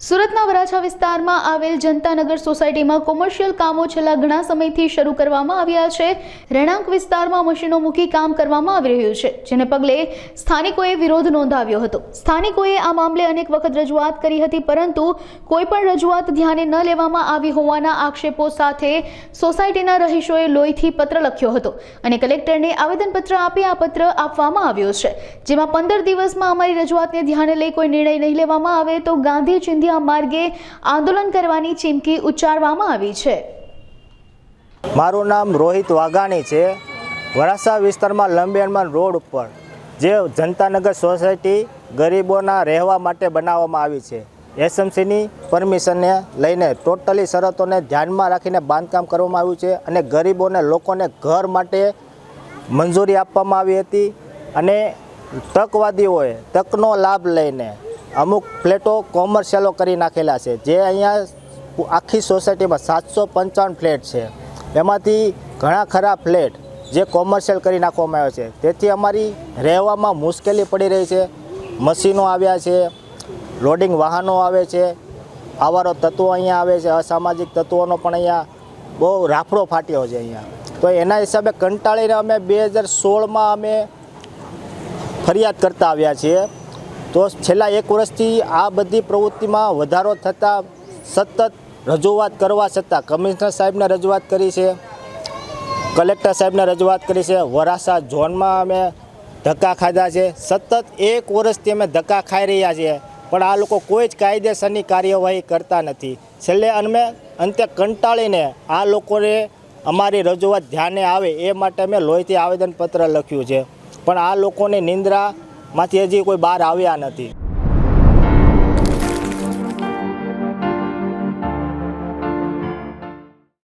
સુરતના વરાછા વિસ્તારમાં આવેલ જનતાનગર સોસાયટીમાં કોમર્શિયલ કામો છેલ્લા ઘણા સમયથી શરૂ કરવામાં આવ્યા છે। રહેણાંક વિસ્તારમાં મશીનો મૂકી કામ કરવામાં આવી રહ્યું છે, જેને પગલે સ્થાનિકોએ વિરોધ નોંધાવ્યો હતો। સ્થાનિકોએ આ મામલે અનેક વખત રજૂઆત કરી હતી, પરંતુ કોઈ પણ રજૂઆત ધ્યાને ન લેવામાં આવી હોવાના આક્ષેપો સાથે સોસાયટીના રહીશોએ લોહીથી પત્ર લખ્યો હતો અને કલેક્ટરને આવેદનપત્ર આપી આ પત્ર આપવામાં આવ્યો છે, જેમાં 15 દિવસમાં અમારી રજૂઆતને ધ્યાને લઈ કોઈ નિર્ણય નહીં લેવામાં આવે તો ગાંધી ચિંધ્યા માર્ગે આંદોલન કરવાની ચીમકી ઉચ્ચારવામાં આવી છે। મારું નામ રોહિત વાઘાણી છે। વરાછા વિસ્તારમાં લંબેણમાં રોડ ઉપર જે જનતાનગર સોસાયટી ગરીબોના રહેવા માટે બનાવવામાં આવી છે, એસએમસીની પરમિશનને લઈને ટોટલી શરતોને ધ્યાનમાં રાખીને બાંધકામ કરવામાં આવ્યું છે અને ગરીબોને લોકોને ઘર માટે મંજૂરી આપવામાં આવી હતી અને તકવાદીઓએ તકનો લાભ લઈને અમુક ફ્લેટો કોમર્શિયલો કરી નાખેલા છે। જે અહીંયા આખી સોસાયટીમાં 755 ફ્લેટ છે, એમાંથી ઘણા ખરા ફ્લેટ જે કોમર્શિયલ કરી નાખવામાં આવ્યા છે, તેથી અમારી રહેવામાં મુશ્કેલી પડી રહી છે। મશીનો આવ્યા છે, લોડિંગ વાહનો આવે છે, આવારો તત્વો અહીંયા આવે છે, અસામાજિક તત્વોનો પણ અહીંયા બહુ રાફડો ફાટ્યો છે અહીંયા। તો એના હિસાબે કંટાળીને અમે 2016માં અમે ફરિયાદ કરતા આવ્યા છીએ। તો છેલ્લા 1 વર્ષથી આ બધી પ્રવૃત્તિમાં વધારો થતાં સતત રજૂઆત કરવા છતાં કમિશનર સાહેબને રજૂઆત કરી છે, કલેક્ટર સાહેબને રજૂઆત કરી છે, વરાછા ઝોનમાં અમે ધક્કા ખાધા છે। સતત 1 વર્ષથી અમે ધક્કા ખાઈ રહ્યા છીએ, પણ આ લોકો કોઈ જ કાયદેસરની કાર્યવાહી કરતા નથી। છેલ્લે અમે અંતે કંટાળીને આ લોકોને અમારી રજૂઆત ધ્યાને આવે એ માટે અમે લોહીથી આવેદનપત્ર લખ્યું છે, પણ આ લોકોની નિંદ્રામાંથી હજી કોઈ બહાર આવ્યા નથી।